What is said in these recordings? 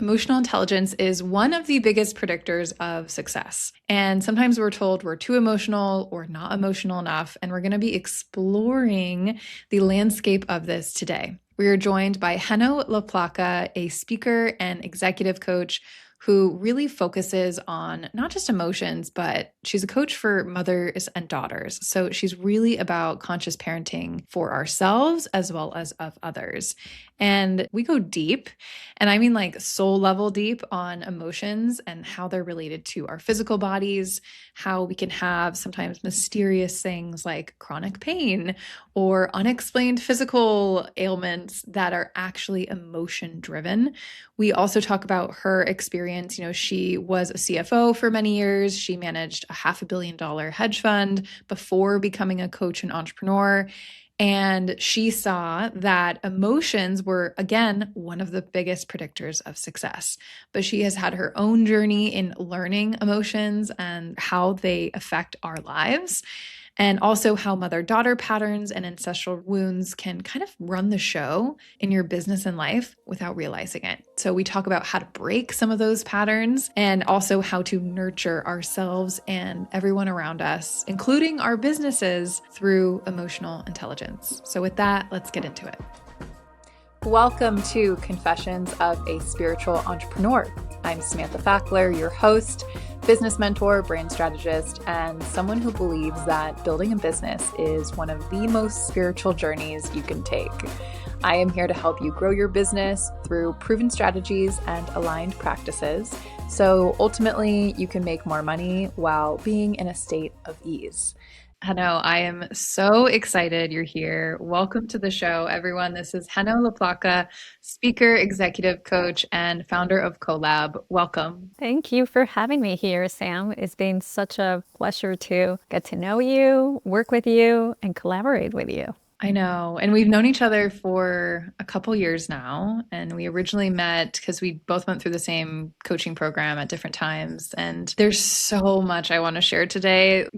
Emotional intelligence is one of the biggest predictors of success. And sometimes we're told we're too emotional or not emotional enough. And we're going to be exploring the landscape of this today. We are joined by Genoveva La Placa, a speaker and executive coach who really focuses on not just emotions, but she's a coach for mothers and daughters. So she's really about conscious parenting for ourselves as well as of others. And we go deep, and I mean like soul level deep on emotions and how they're related to our physical bodies, how we can have sometimes mysterious things like chronic pain or unexplained physical ailments that are actually emotion driven. We also talk about her experience. She was a CFO for many years. She managed a $500 million hedge fund before becoming a coach and entrepreneur. And she saw that emotions were, again, one of the biggest predictors of success. But she has had her own journey in learning emotions and how they affect our lives, and also how mother-daughter patterns and ancestral wounds can kind of run the show in your business and life without realizing it. So we talk about how to break some of those patterns and also how to nurture ourselves and everyone around us, including our businesses, through emotional intelligence. So with that, let's get into it. Welcome to Confessions of a Spiritual Entrepreneur. I'm Samantha Fackler, your host, business mentor, brand strategist, and someone who believes that building a business is one of the most spiritual journeys you can take. I am here to help you grow your business through proven strategies and aligned practices, so ultimately you can make more money while being in a state of ease. I know. I am so excited you're here. Welcome to the show, everyone. This is Genoveva La Placa, speaker, executive coach, and founder of CoLab. Welcome. Thank you for having me here, Sam. It's been such a pleasure to get to know you, work with you, and collaborate with you. I know. And we've known each other for a couple years now. And we originally met because we both went through the same coaching program at different times. And there's so much I want to share today.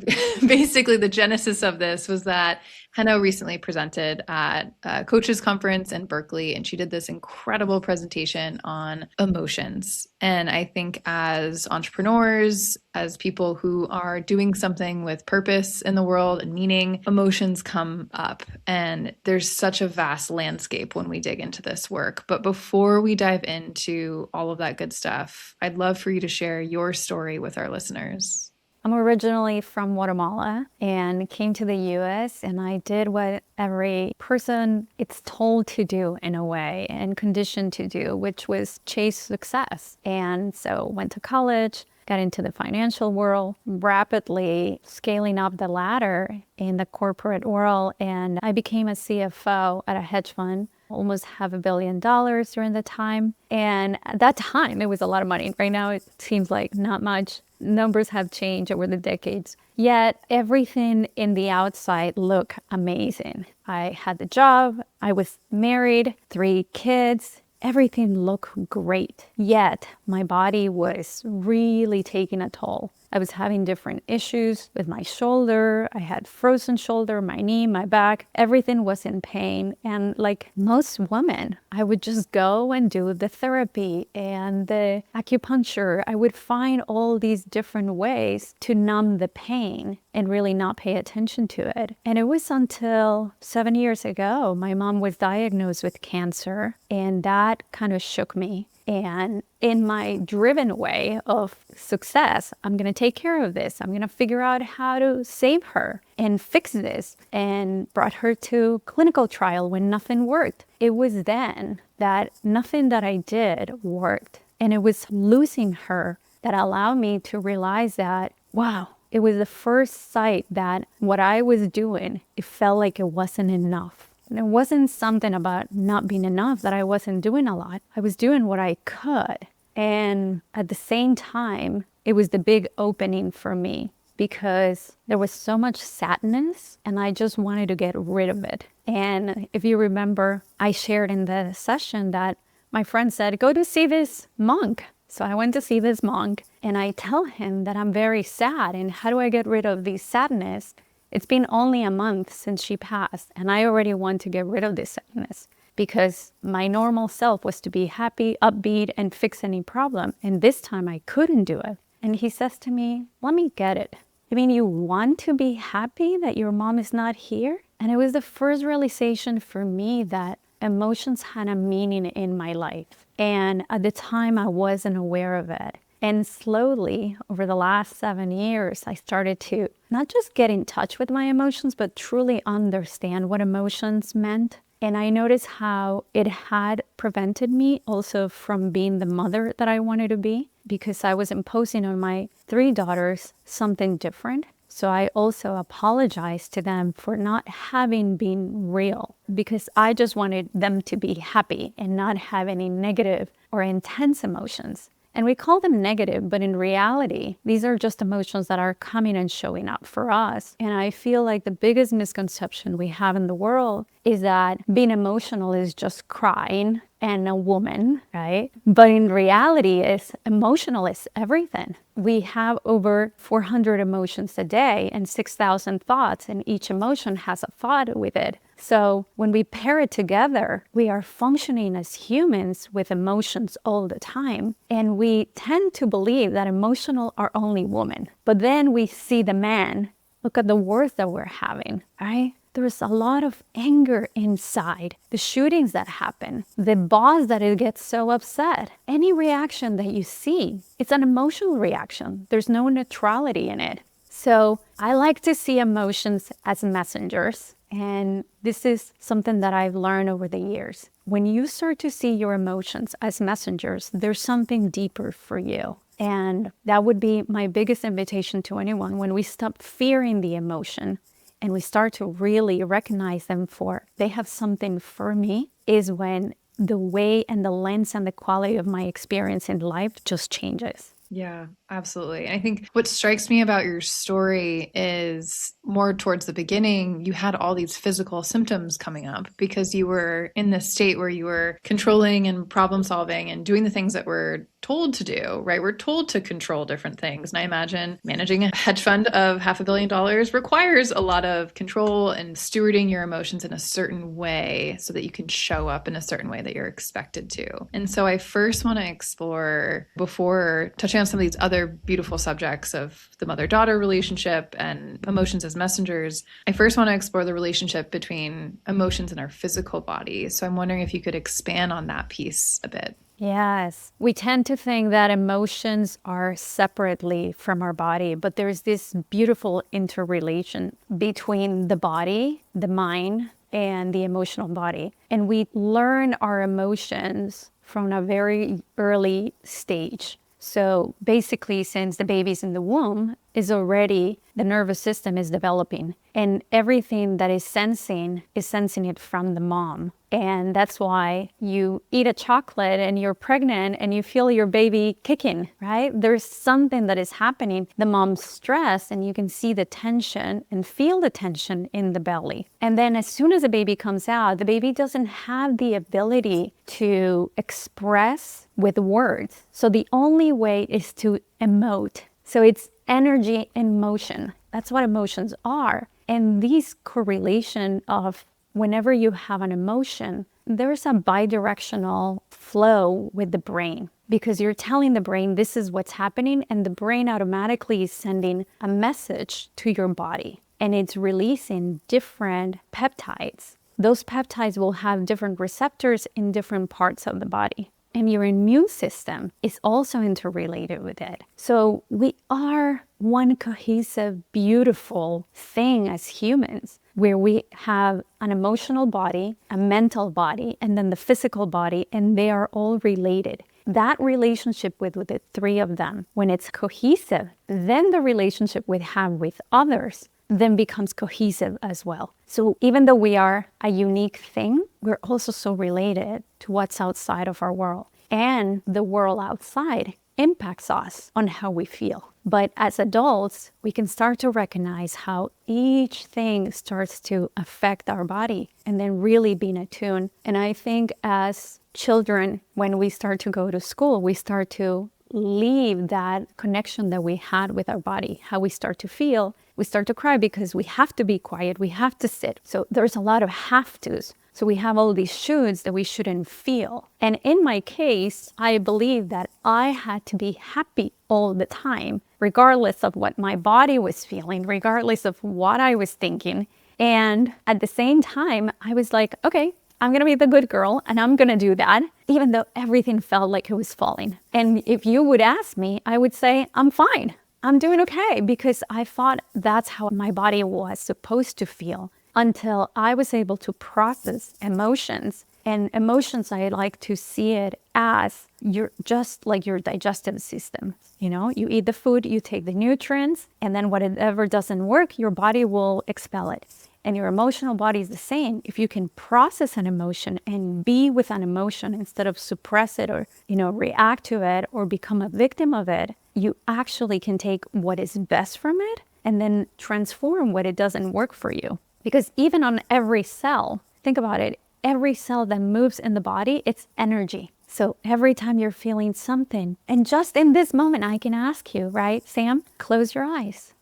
Basically, the genesis of this was that Henno recently presented at a coaches conference in Berkeley, and she did this incredible presentation on emotions. And I think as entrepreneurs, as people who are doing something with purpose in the world and meaning, emotions come up. And there's such a vast landscape when we dig into this work. But before we dive into all of that good stuff, I'd love for you to share your story with our listeners. I'm originally from Guatemala and came to the US, and I did what every person is told to do in a way and conditioned to do, which was chase success. And so went to college, got into the financial world, rapidly scaling up the ladder in the corporate world, and I became a CFO at a hedge fund. Almost $500 million during the time. And at that time, it was a lot of money. Right now, it seems like not much. Numbers have changed over the decades. Yet everything in the outside looked amazing. I had the job. I was married, 3 kids. Everything looked great. Yet my body was really taking a toll. I was having different issues with my shoulder. I had frozen shoulder, my knee, my back. Everything was in pain. And like most women, I would just go and do the therapy and the acupuncture. I would find all these different ways to numb the pain and really not pay attention to it. And it was until 7 years ago, my mom was diagnosed with cancer, and that kind of shook me. And in my driven way of success, I'm going to take care of this. I'm going to figure out how to save her and fix this, and brought her to clinical trial when nothing worked. It was then that nothing that I did worked. And it was losing her that allowed me to realize that, wow, it was the first sight that what I was doing, it felt like it wasn't enough. And it wasn't something about not being enough, that I wasn't doing a lot. I was doing what I could. And at the same time, it was the big opening for me because there was so much sadness and I just wanted to get rid of it. And if you remember, I shared in the session that my friend said, go to see this monk. So I went to see this monk and I tell him that I'm very sad and how do I get rid of this sadness? It's been only a month since she passed and I already want to get rid of this sadness because my normal self was to be happy, upbeat, and fix any problem. And this time I couldn't do it. And he says to me, let me get it. I mean, you want to be happy that your mom is not here? And it was the first realization for me that emotions had a meaning in my life. And at the time, I wasn't aware of it. And slowly, over the last 7 years, I started to not just get in touch with my emotions, but truly understand what emotions meant. And I noticed how it had prevented me also from being the mother that I wanted to be, because I was imposing on my 3 daughters something different. So I also apologized to them for not having been real, because I just wanted them to be happy and not have any negative or intense emotions. And we call them negative, but in reality, these are just emotions that are coming and showing up for us. And I feel like the biggest misconception we have in the world is that being emotional is just crying and a woman, right? But in reality, emotional is everything. We have over 400 emotions a day and 6,000 thoughts, and each emotion has a thought with it. So when we pair it together, we are functioning as humans with emotions all the time. And we tend to believe that emotional are only women. But then we see the man. Look at the wars that we're having, right? There's a lot of anger inside. The shootings that happen, the boss that it gets so upset. Any reaction that you see, it's an emotional reaction. There's no neutrality in it. So I like to see emotions as messengers. And this is something that I've learned over the years. When you start to see your emotions as messengers, there's something deeper for you. And that would be my biggest invitation to anyone. When we stop fearing the emotion and we start to really recognize them for, they have something for me, is when the way and the lens and the quality of my experience in life just changes. Yeah, absolutely. And I think what strikes me about your story is more towards the beginning, you had all these physical symptoms coming up because you were in this state where you were controlling and problem solving and doing the things that we're told to do, right? We're told to control different things. And I imagine managing a hedge fund of $500 million requires a lot of control and stewarding your emotions in a certain way so that you can show up in a certain way that you're expected to. And so I first want to explore, before touching on some of these other beautiful subjects of the mother-daughter relationship and emotions as messengers, I first want to explore the relationship between emotions and our physical body. So I'm wondering if you could expand on that piece a bit. Yes. We tend to think that emotions are separately from our body, but there's this beautiful interrelation between the body, the mind, and the emotional body. And we learn our emotions from a very early stage. So basically, since the baby's in the womb, the nervous system is developing. And everything that is sensing it from the mom. And that's why you eat a chocolate and you're pregnant and you feel your baby kicking, right? There's something that is happening. The mom's stressed and you can see the tension and feel the tension in the belly. And then as soon as the baby comes out, the baby doesn't have the ability to express with words. So the only way is to emote. So it's energy and motion. That's what emotions are. And these correlation of whenever you have an emotion, there's a bidirectional flow with the brain, because you're telling the brain this is what's happening, and the brain automatically is sending a message to your body, and it's releasing different peptides. Those peptides will have different receptors in different parts of the body. And your immune system is also interrelated with it. So we are one cohesive, beautiful thing as humans, where we have an emotional body, a mental body, and then the physical body, and they are all related. That relationship with the 3 of them, when it's cohesive, then the relationship we have with others then becomes cohesive as well. So even though we are a unique thing, we're also so related to what's outside of our world. And the world outside impacts us on how we feel. But as adults, we can start to recognize how each thing starts to affect our body and then really being attuned. And I think as children, when we start to go to school, we start to leave that connection that we had with our body, how we start to feel. We start to cry because we have to be quiet, we have to sit. So there's a lot of have tos. So we have all these shoulds that we shouldn't feel. And in my case, I believe that I had to be happy all the time, regardless of what my body was feeling, regardless of what I was thinking. And at the same time, I was like, okay, I'm going to be the good girl and I'm going to do that, even though everything felt like it was falling. And if you would ask me, I would say, I'm fine. I'm doing okay, because I thought that's how my body was supposed to feel until I was able to process emotions. And emotions, I like to see it as you're just like your digestive system. You know, you eat the food, you take the nutrients, and then whatever doesn't work, your body will expel it. And your emotional body is the same. If you can process an emotion and be with an emotion instead of suppress it or, react to it or become a victim of it, you actually can take what is best from it and then transform what it doesn't work for you. Because even on every cell, think about it, every cell that moves in the body, it's energy. So every time you're feeling something, and just in this moment, I can ask you, right, Sam, close your eyes.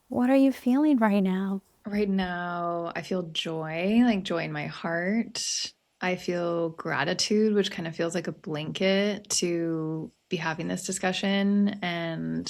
What are you feeling right now? Right now, I feel joy, like joy in my heart. I feel gratitude, which kind of feels like a blanket to be having this discussion and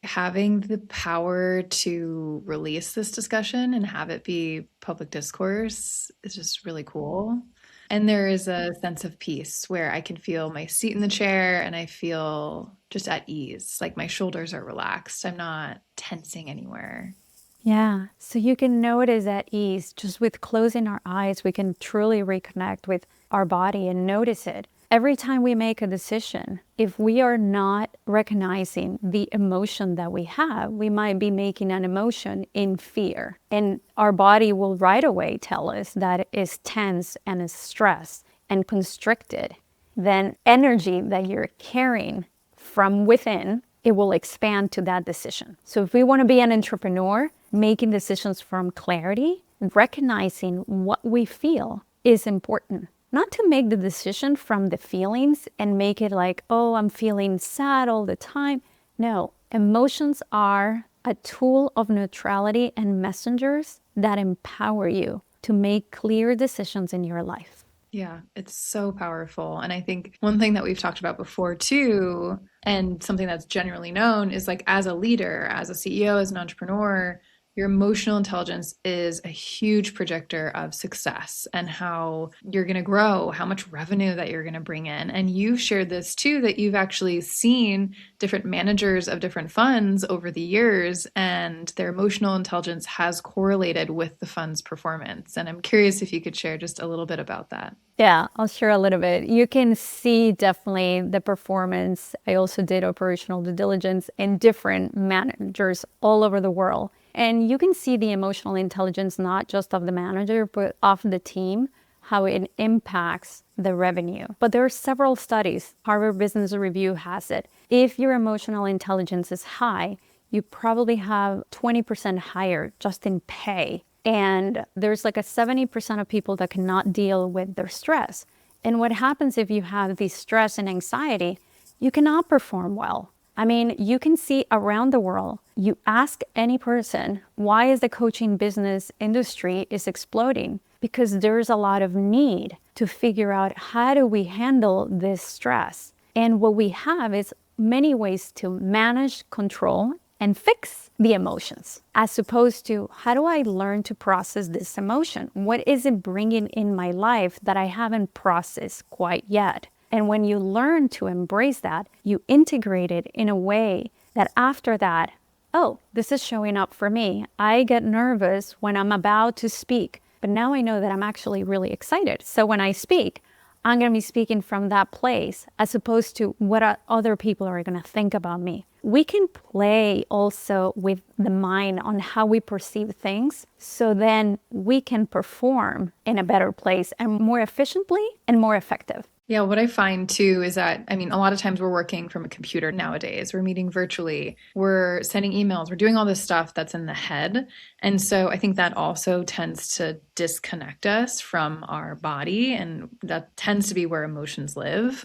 having the power to release this discussion and have it be public discourse is just really cool. And there is a sense of peace where I can feel my seat in the chair and I feel just at ease, like my shoulders are relaxed. I'm not tensing anywhere. Yeah, so you can notice at ease. Just with closing our eyes, we can truly reconnect with our body and notice it. Every time we make a decision, if we are not recognizing the emotion that we have, we might be making an emotion in fear. And our body will right away tell us that it is tense and is stressed and constricted. Then energy that you're carrying from within, it will expand to that decision. So if we want to be an entrepreneur, making decisions from clarity, recognizing what we feel is important. Not to make the decision from the feelings and make it like, oh, I'm feeling sad all the time. No, emotions are a tool of neutrality and messengers that empower you to make clear decisions in your life. Yeah, it's so powerful. And I think one thing that we've talked about before too, and something that's generally known is like as a leader, as a CEO, as an entrepreneur, your emotional intelligence is a huge predictor of success and how you're going to grow, how much revenue that you're going to bring in. And you've shared this too, that you've actually seen different managers of different funds over the years, and their emotional intelligence has correlated with the fund's performance. And I'm curious if you could share just a little bit about that. Yeah, I'll share a little bit. You can see definitely the performance. I also did operational due diligence in different managers all over the world. And you can see the emotional intelligence, not just of the manager, but of the team, how it impacts the revenue. But there are several studies. Harvard Business Review has it. If your emotional intelligence is high, you probably have 20% higher just in pay. And there's like a 70% of people that cannot deal with their stress. And what happens if you have the stress and anxiety, you cannot perform well. I mean, you can see around the world, you ask any person, why is the coaching business industry is exploding? Because there's a lot of need to figure out how do we handle this stress. And what we have is many ways to manage, control, and fix the emotions, as opposed to how do I learn to process this emotion? What is it bringing in my life that I haven't processed quite yet? And when you learn to embrace that, you integrate it in a way that after that, oh, this is showing up for me. I get nervous when I'm about to speak, but now I know that I'm actually really excited. So when I speak, I'm going to be speaking from that place as opposed to what other people are going to think about me. We can play also with the mind on how we perceive things, so then we can perform in a better place and more efficiently and more effective. Yeah, what I find too is that, I mean, a lot of times we're working from a computer nowadays. We're meeting virtually, we're sending emails, we're doing all this stuff that's in the head. And so I think that also tends to disconnect us from our body. And that tends to be where emotions live.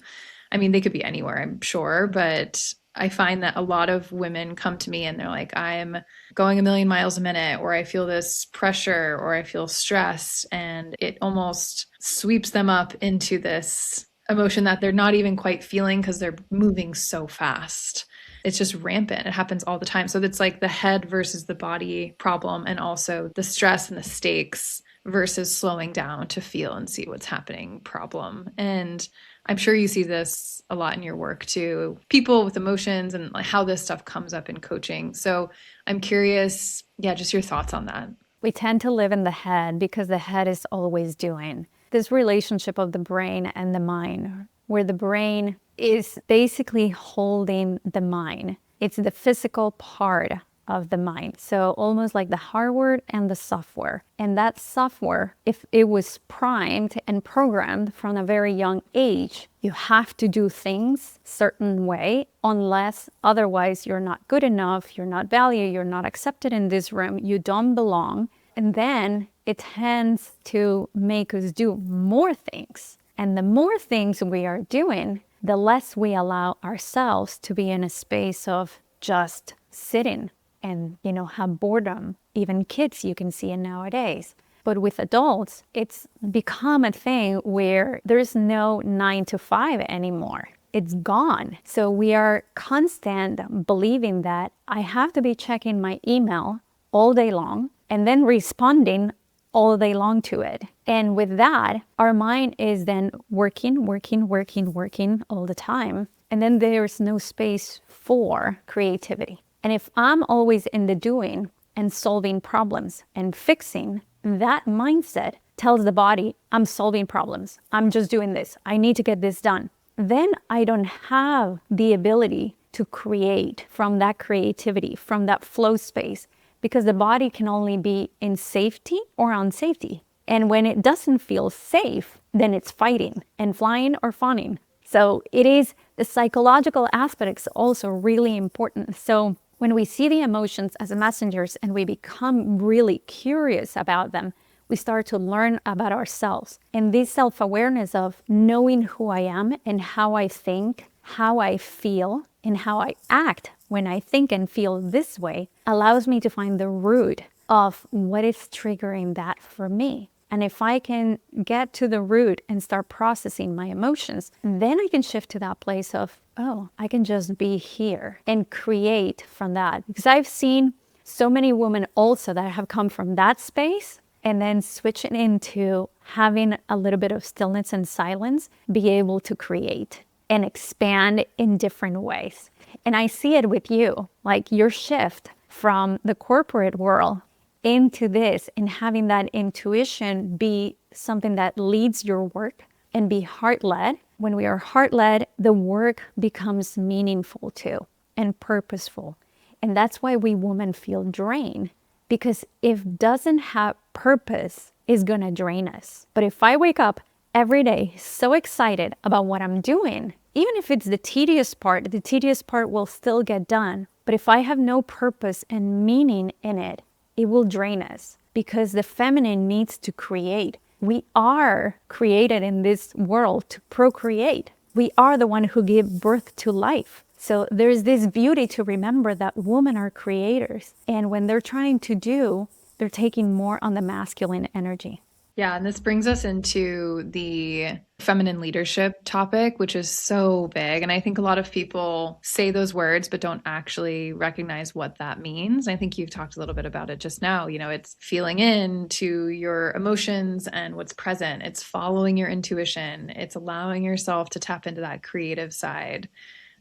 I mean, they could be anywhere, I'm sure, but I find that a lot of women come to me and they're like, I'm going a million miles a minute, or I feel this pressure, or I feel stressed. And it almost sweeps them up into this emotion that they're not even quite feeling because they're moving so fast. It's just rampant. It happens all the time. So it's like the head versus the body problem, and also the stress and the stakes versus slowing down to feel and see what's happening problem. And I'm sure you see this a lot in your work too, people with emotions and like how this stuff comes up in coaching. So I'm curious, yeah, just your thoughts on that. We tend to live in the head because the head is always doing. This relationship of the brain and the mind, where the brain is basically holding the mind. It's the physical part of the mind. So almost like the hardware and the software. And that software, if it was primed and programmed from a very young age, you have to do things certain way, unless otherwise you're not good enough, you're not valued, you're not accepted in this room, you don't belong. And then it tends to make us do more things. And the more things we are doing, the less we allow ourselves to be in a space of just sitting and, have boredom. Even kids, you can see it nowadays. But with adults, it's become a thing where there's no 9 to 5 anymore. It's gone. So we are constant believing that I have to be checking my email all day long and then responding all day long to it. And with that, our mind is then working all the time. And then there's no space for creativity. And if I'm always in the doing and solving problems and fixing, that mindset tells the body, I'm solving problems. I'm just doing this. I need to get this done. Then I don't have the ability to create from that creativity, from that flow space, because the body can only be in safety or unsafety. And when it doesn't feel safe, then it's fighting and flying or fawning. So it is the psychological aspects also really important. So when we see the emotions as messengers and we become really curious about them, we start to learn about ourselves. And this self-awareness of knowing who I am and how I think, how I feel, and how I act when I think and feel this way allows me to find the root of what is triggering that for me. And if I can get to the root and start processing my emotions, then I can shift to that place of, oh, I can just be here and create from that. Because I've seen so many women also that have come from that space and then switching into having a little bit of stillness and silence, be able to create and expand in different ways. And I see it with you, like your shift from the corporate world into this and having that intuition be something that leads your work and be heart-led. When we are heart-led, the work becomes meaningful too and purposeful. And that's why we women feel drained, because if doesn't have purpose, is going to drain us. But if I wake up every day so excited about what I'm doing, even if it's the tedious part will still get done. But if I have no purpose and meaning in it, it will drain us, because the feminine needs to create. We are created in this world to procreate. We are the one who give birth to life. So there's this beauty to remember that women are creators. And when they're trying to do, they're taking more on the masculine energy. Yeah, and this brings us into the feminine leadership topic, which is so big. And I think a lot of people say those words, but don't actually recognize what that means. I think you've talked a little bit about it just now. It's feeling into your emotions and what's present. It's following your intuition. It's allowing yourself to tap into that creative side.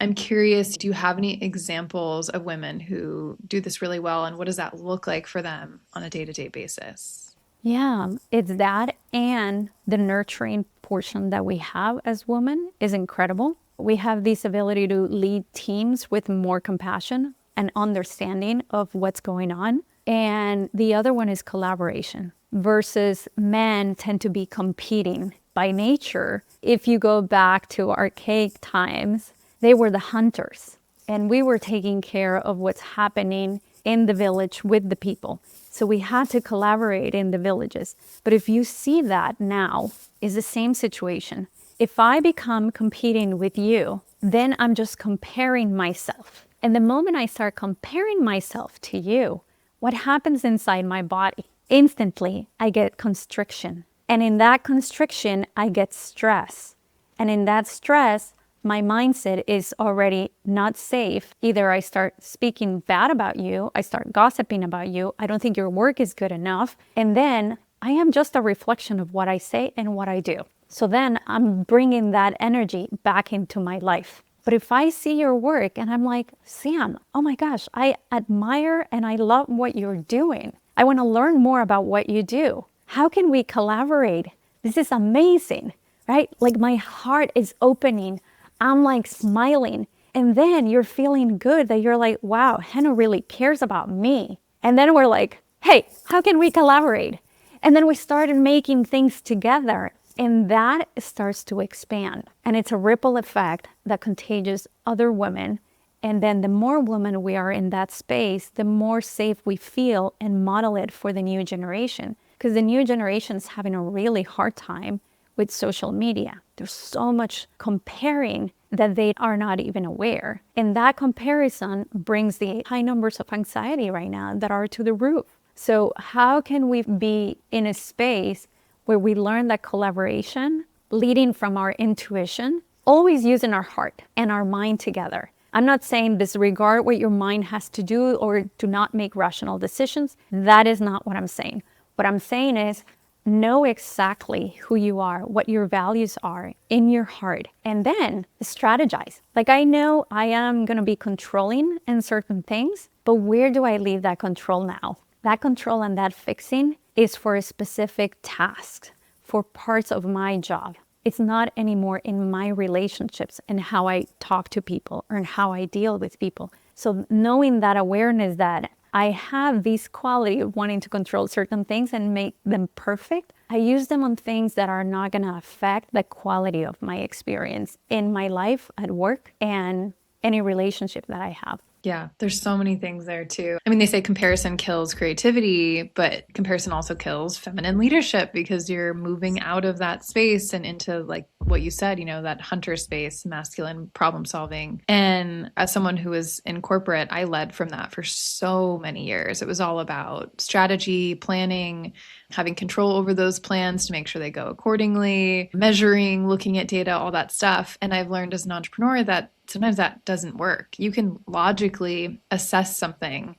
I'm curious, do you have any examples of women who do this really well? And what does that look like for them on a day-to-day basis? Yeah, it's that, and the nurturing portion that we have as women is incredible. We have this ability to lead teams with more compassion and understanding of what's going on. And the other one is collaboration, versus men tend to be competing by nature. If you go back to archaic times, they were the hunters, and we were taking care of what's happening in the village with the people. So we had to collaborate in the villages. But if you see that now is the same situation, If I become competing with you, then I'm just comparing myself. And the moment I start comparing myself to you, what happens inside my body? Instantly, I get constriction. And in that constriction, I get stress. And in that stress, my mindset is already not safe. Either I start speaking bad about you, I start gossiping about you, I don't think your work is good enough. And then I am just a reflection of what I say and what I do. So then I'm bringing that energy back into my life. But if I see your work and I'm like, Sam, oh my gosh, I admire and I love what you're doing. I want to learn more about what you do. How can we collaborate? This is amazing, right? Like my heart is opening. I'm like smiling. And then you're feeling good that you're like, wow, Henna really cares about me. And then we're like, hey, how can we collaborate? And then we started making things together. And that starts to expand. And it's a ripple effect that contagious other women. And then the more women we are in that space, the more safe we feel and model it for the new generation. Because the new generation is having a really hard time with social media. There's so much comparing that they are not even aware. And that comparison brings the high numbers of anxiety right now that are to the roof. So how can we be in a space where we learn that collaboration, leading from our intuition, always using our heart and our mind together? I'm not saying disregard what your mind has to do or do not make rational decisions. That is not what I'm saying. What I'm saying is know exactly who you are, what your values are in your heart, and then strategize. Like I know I am going to be controlling in certain things, but where do I leave that control now? That control and that fixing is for a specific task, for parts of my job. It's not anymore in my relationships and how I talk to people or how I deal with people. So knowing that awareness that I have this quality of wanting to control certain things and make them perfect, I use them on things that are not going to affect the quality of my experience in my life, at work, and any relationship that I have. Yeah, there's so many things there too. I mean, they say comparison kills creativity, but comparison also kills feminine leadership because you're moving out of that space and into like what you said, that hunter space, masculine problem solving. And as someone who was in corporate, I led from that for so many years. It was all about strategy, planning, having control over those plans to make sure they go accordingly, measuring, looking at data, all that stuff. And I've learned as an entrepreneur that sometimes that doesn't work. You can logically assess something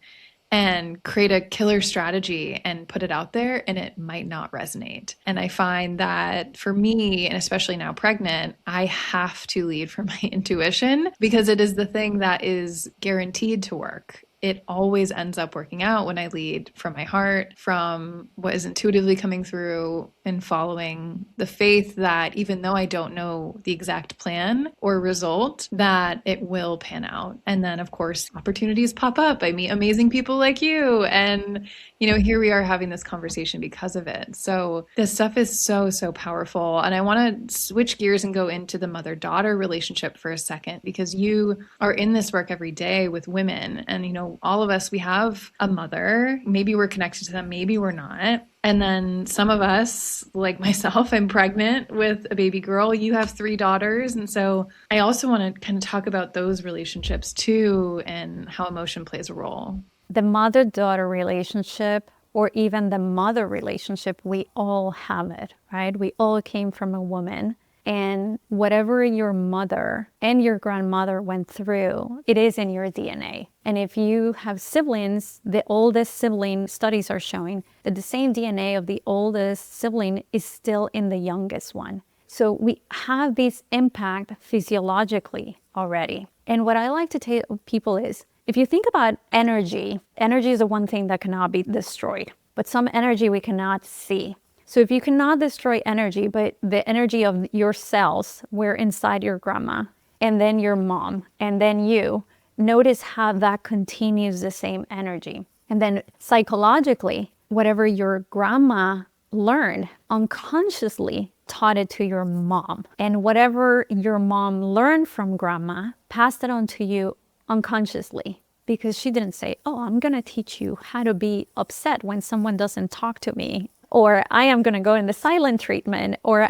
and create a killer strategy and put it out there, and it might not resonate. And I find that for me, and especially now pregnant, I have to lead from my intuition because it is the thing that is guaranteed to work. It always ends up working out when I lead from my heart, from what is intuitively coming through and following the faith that even though I don't know the exact plan or result, that it will pan out. And then, of course, opportunities pop up. I meet amazing people like you. And, here we are having this conversation because of it. So this stuff is so, so powerful. And I want to switch gears and go into the mother-daughter relationship for a second, because you are in this work every day with women. And, all of us, we have a mother. Maybe we're connected to them, maybe we're not. And then some of us, like myself, I'm pregnant with a baby girl. You have 3 daughters. And so I also want to kind of talk about those relationships too and how emotion plays a role. The mother-daughter relationship, or even the mother relationship, we all have it, right? We all came from a woman. And whatever your mother and your grandmother went through, it is in your DNA. And if you have siblings, the oldest sibling, studies are showing that the same DNA of the oldest sibling is still in the youngest one. So we have this impact physiologically already. And what I like to tell people is, if you think about energy is the one thing that cannot be destroyed, but some energy we cannot see. So if you cannot destroy energy, but the energy of your cells were inside your grandma, and then your mom, and then you, notice how that continues the same energy. And then psychologically, whatever your grandma learned unconsciously taught it to your mom. And whatever your mom learned from grandma passed it on to you unconsciously. Because she didn't say, oh, I'm going to teach you how to be upset when someone doesn't talk to me. Or I am going to go in the silent treatment, or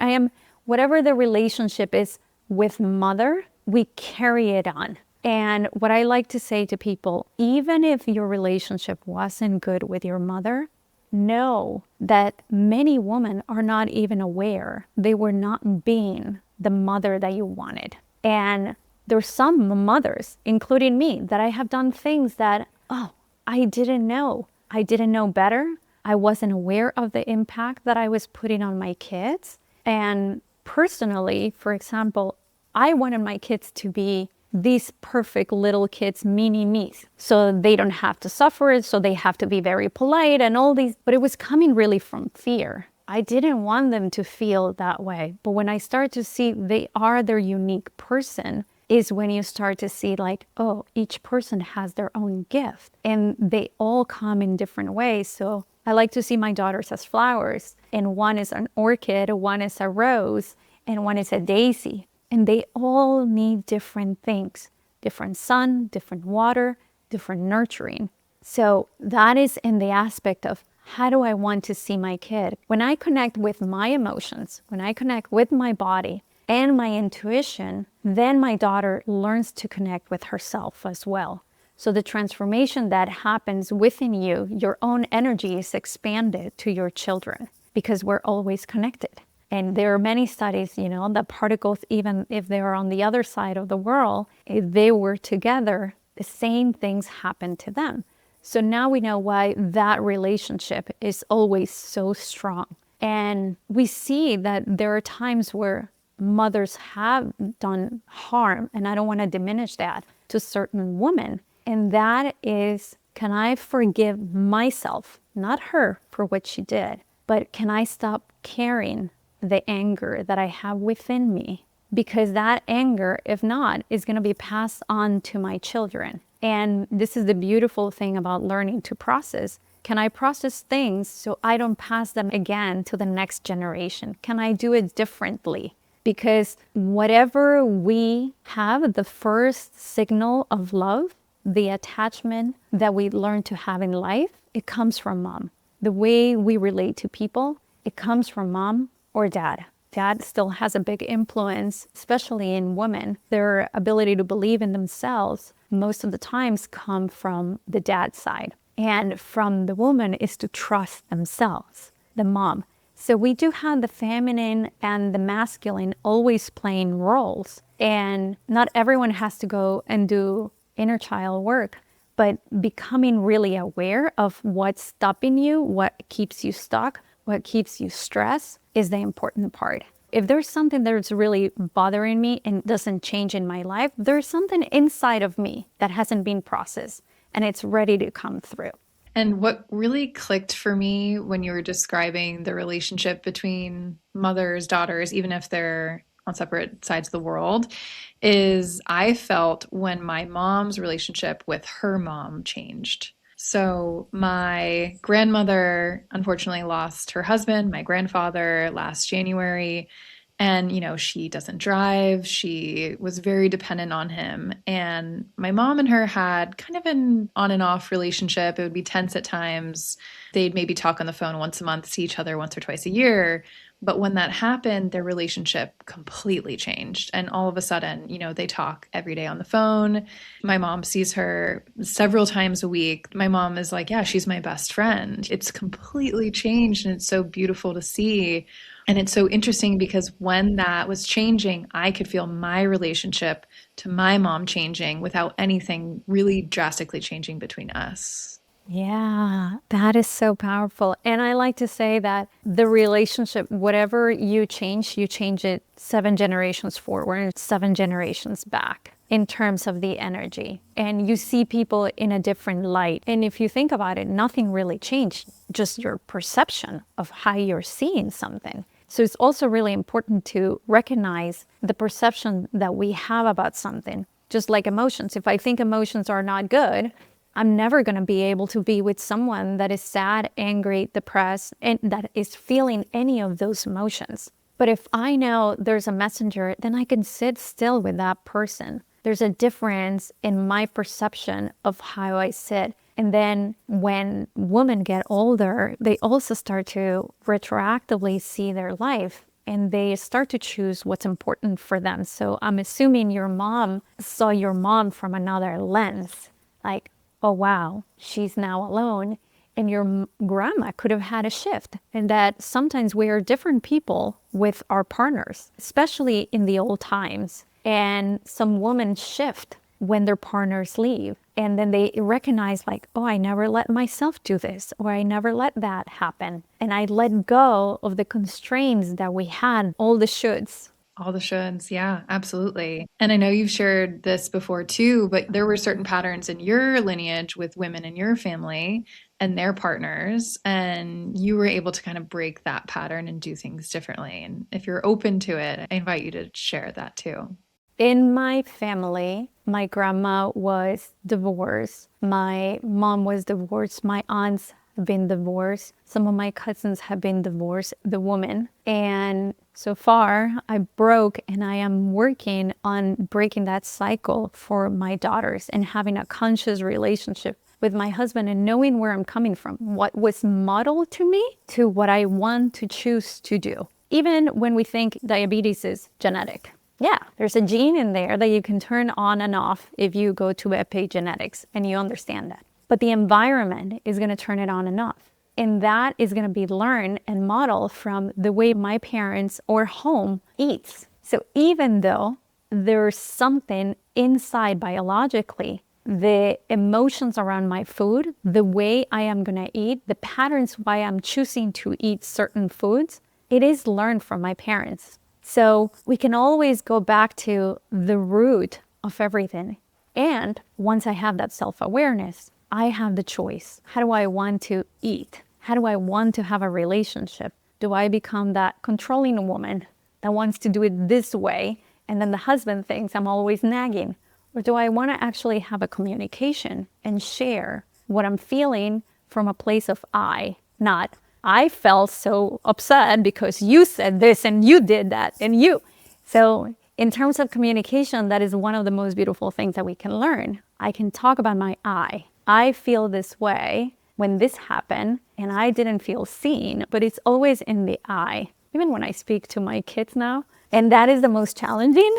whatever the relationship is with mother, we carry it on. And what I like to say to people, even if your relationship wasn't good with your mother, know that many women are not even aware they were not being the mother that you wanted. And there's some mothers, including me, that I have done things that, oh, I didn't know. I didn't know better. I wasn't aware of the impact that I was putting on my kids. And personally, for example, I wanted my kids to be these perfect little kids, mini me's, so they don't have to suffer it, so they have to be very polite and all these, but it was coming really from fear. I didn't want them to feel that way. But when I start to see they are their unique person, is when you start to see like, oh, each person has their own gift and they all come in different ways. So I like to see my daughters as flowers, and one is an orchid, one is a rose, and one is a daisy. And they all need different things, different sun, different water, different nurturing. So that is in the aspect of how do I want to see my kid? When I connect with my emotions, when I connect with my body and my intuition, then my daughter learns to connect with herself as well. So the transformation that happens within you, your own energy is expanded to your children because we're always connected. And there are many studies, that particles, even if they are on the other side of the world, if they were together, the same things happen to them. So now we know why that relationship is always so strong. And we see that there are times where mothers have done harm, and I don't want to diminish that, to certain women. And that is, can I forgive myself, not her for what she did, but can I stop carrying the anger that I have within me? Because that anger, if not, is going to be passed on to my children. And this is the beautiful thing about learning to process. Can I process things so I don't pass them again to the next generation? Can I do it differently? Because whatever we have, the first signal of love, the attachment that we learn to have in life, it comes from mom. The way we relate to people, it comes from mom or dad. Dad still has a big influence, especially in women. Their ability to believe in themselves most of the times come from the dad side. And from the woman is to trust themselves, the mom. So we do have the feminine and the masculine always playing roles. And not everyone has to go and do inner child work, but becoming really aware of what's stopping you, what keeps you stuck, what keeps you stressed is the important part. If there's something that's really bothering me and doesn't change in my life, there's something inside of me that hasn't been processed and it's ready to come through. And what really clicked for me when you were describing the relationship between mothers, daughters, even if they're on separate sides of the world, is I felt when my mom's relationship with her mom changed. So my grandmother unfortunately lost her husband, my grandfather, last January. And, she doesn't drive. She was very dependent on him. And my mom and her had kind of an on and off relationship. It would be tense at times. They'd maybe talk on the phone once a month, see each other once or twice a year. But when that happened, their relationship completely changed. And all of a sudden, they talk every day on the phone. My mom sees her several times a week. My mom is like, yeah, she's my best friend. It's completely changed. And it's so beautiful to see. And it's so interesting because when that was changing, I could feel my relationship to my mom changing without anything really drastically changing between us. Yeah, that is so powerful. And I like to say that the relationship, whatever you change it 7 generations forward, 7 generations back in terms of the energy. And you see people in a different light. And if you think about it, nothing really changed, just your perception of how you're seeing something. So it's also really important to recognize the perception that we have about something, just like emotions. If I think emotions are not good, I'm never going to be able to be with someone that is sad, angry, depressed, and that is feeling any of those emotions. But if I know there's a messenger, then I can sit still with that person. There's a difference in my perception of how I sit. And then when women get older, they also start to retroactively see their life and they start to choose what's important for them. So I'm assuming your mom saw your mom from another lens, like, oh wow, she's now alone. And your grandma could have had a shift, and that sometimes we are different people with our partners, especially in the old times. And some women shift when their partners leave. And then they recognize, like, oh, I never let myself do this, or I never let that happen. And I let go of the constraints that we had, all the shoulds. All the shoulds. Yeah, absolutely. And I know you've shared this before too, but there were certain patterns in your lineage with women in your family and their partners, and you were able to kind of break that pattern and do things differently. And if you're open to it, I invite you to share that too. In my family, my grandma was divorced. My mom was divorced. My aunts have been divorced. Some of my cousins have been divorced, the woman. And so far, I broke, and I am working on breaking that cycle for my daughters and having a conscious relationship with my husband and knowing where I'm coming from, what was modeled to me to what I want to choose to do. Even when we think diabetes is genetic. Yeah, there's a gene in there that you can turn on and off if you go to epigenetics and you understand that. But the environment is going to turn it on and off. And that is going to be learned and modeled from the way my parents or home eats. So even though there's something inside biologically, the emotions around my food, the way I am going to eat, the patterns why I'm choosing to eat certain foods, it is learned from my parents. So we can always go back to the root of everything. And once I have that self-awareness, I have the choice. How do I want to eat? How do I want to have a relationship? Do I become that controlling woman that wants to do it this way, and then the husband thinks I'm always nagging? Or do I want to actually have a communication and share what I'm feeling from a place of I, not I felt so upset because you said this and you did that and you. So in terms of communication, that is one of the most beautiful things that we can learn. I can talk about my I. I feel this way when this happened and I didn't feel seen, but it's always in the I. Even when I speak to my kids now, and that is the most challenging,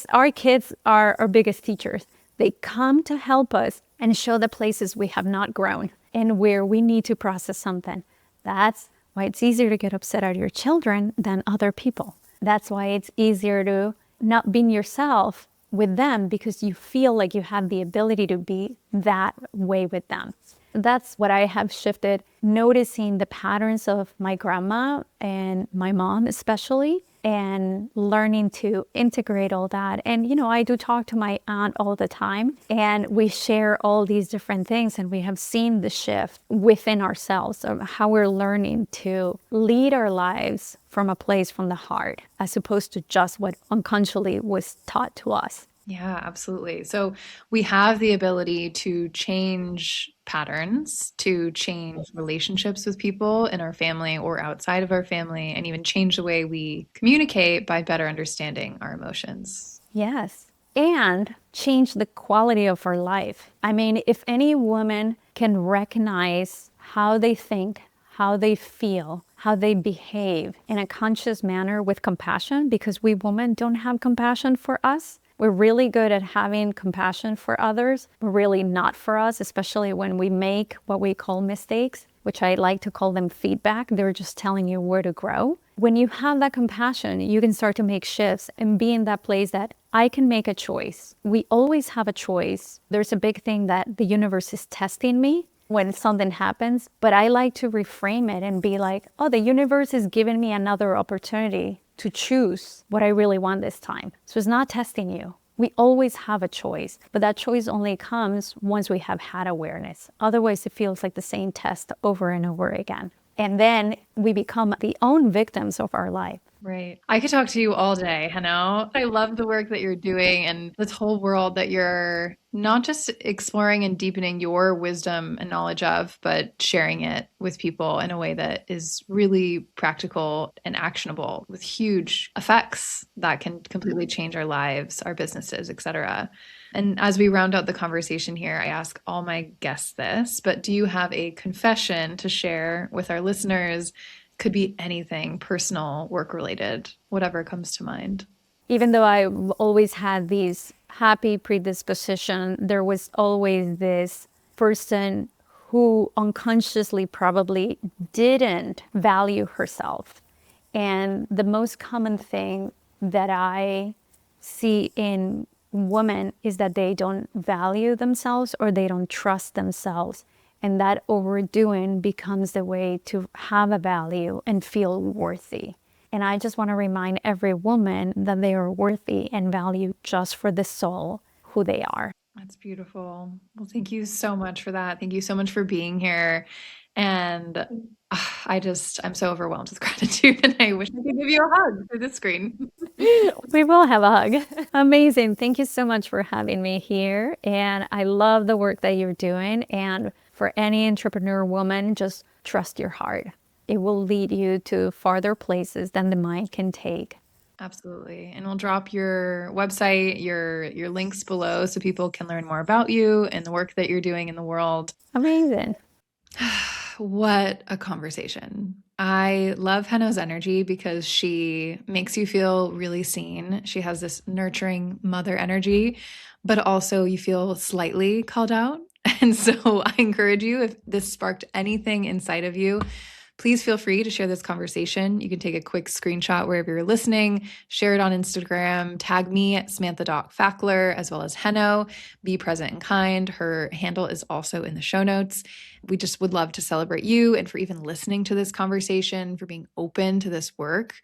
our kids are our biggest teachers. They come to help us and show the places we have not grown and where we need to process something. That's why it's easier to get upset at your children than other people. That's why it's easier to not be yourself with them, because you feel like you have the ability to be that way with them. That's what I have shifted, noticing the patterns of my grandma and my mom especially, and learning to integrate all that. And, I do talk to my aunt all the time, and we share all these different things, and we have seen the shift within ourselves of how we're learning to lead our lives from a place from the heart, as opposed to just what unconsciously was taught to us. Yeah, absolutely. So we have the ability to change patterns, to change relationships with people in our family or outside of our family, and even change the way we communicate by better understanding our emotions. Yes. And change the quality of our life. I mean, if any woman can recognize how they think, how they feel, how they behave in a conscious manner with compassion, because we women don't have compassion for us. We're really good at having compassion for others, but really not for us, especially when we make what we call mistakes, which I like to call them feedback. They're just telling you where to grow. When you have that compassion, you can start to make shifts and be in that place that I can make a choice. We always have a choice. There's a big thing that the universe is testing me when something happens, but I like to reframe it and be like, oh, the universe is giving me another opportunity to choose what I really want this time. So it's not testing you. We always have a choice, but that choice only comes once we have had awareness. Otherwise, it feels like the same test over and over again. And then we become the own victims of our life. Right. I could talk to you all day, Hano. I love the work that you're doing and this whole world that you're not just exploring and deepening your wisdom and knowledge of, but sharing it with people in a way that is really practical and actionable with huge effects that can completely change our lives, our businesses, etc. And as we round out the conversation here, I ask all my guests this, but do you have a confession to share with our listeners Could be anything, personal, work related, whatever comes to mind. Even though I always had these happy predisposition, there was always this person who unconsciously probably didn't value herself. And the most common thing that I see in women is that they don't value themselves or they don't trust themselves. And that overdoing becomes the way to have a value and feel worthy. And I just want to remind every woman that they are worthy and valued just for the soul who they are. That's beautiful. Well, thank you so much for that. Thank you so much for being here. And I'm so overwhelmed with gratitude, and I wish I could give you a hug through the screen. We will have a hug. Amazing. Thank you so much for having me here. And I love the work that you're doing. And for any entrepreneur woman, just trust your heart. It will lead you to farther places than the mind can take. Absolutely. And we'll drop your website, your links below so people can learn more about you and the work that you're doing in the world. Amazing. What a conversation. I love Heno's energy because she makes you feel really seen. She has this nurturing mother energy, but also you feel slightly called out. And so I encourage you, if this sparked anything inside of you, please feel free to share this conversation. You can take a quick screenshot wherever you're listening, share it on Instagram, tag me at Samantha.Fackler, as well as Heno. Be present and kind. Her handle is also in the show notes. We just would love to celebrate you and for even listening to this conversation, for being open to this work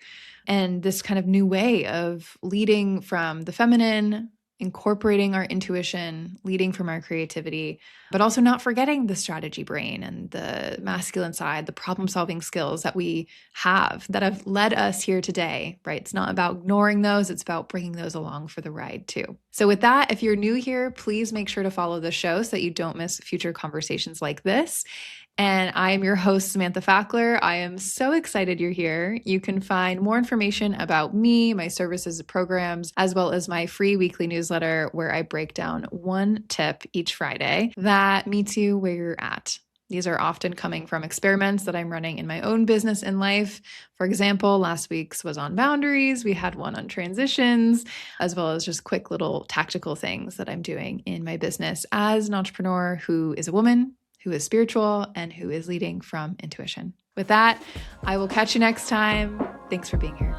and this kind of new way of leading from the feminine, incorporating our intuition, leading from our creativity, but also not forgetting the strategy brain and the masculine side, the problem solving skills that we have that have led us here today, right? It's not about ignoring those, it's about bringing those along for the ride too. So, with that, if you're new here, please make sure to follow the show so that you don't miss future conversations like this. And I am your host, Samantha Fackler. I am so excited you're here. You can find more information about me, my services and programs, as well as my free weekly newsletter where I break down one tip each Friday that meets you where you're at. These are often coming from experiments that I'm running in my own business and life. For example, last week's was on boundaries. We had one on transitions, as well as just quick little tactical things that I'm doing in my business as an entrepreneur who is a woman, who is spiritual, and who is leading from intuition. With that, I will catch you next time. Thanks for being here.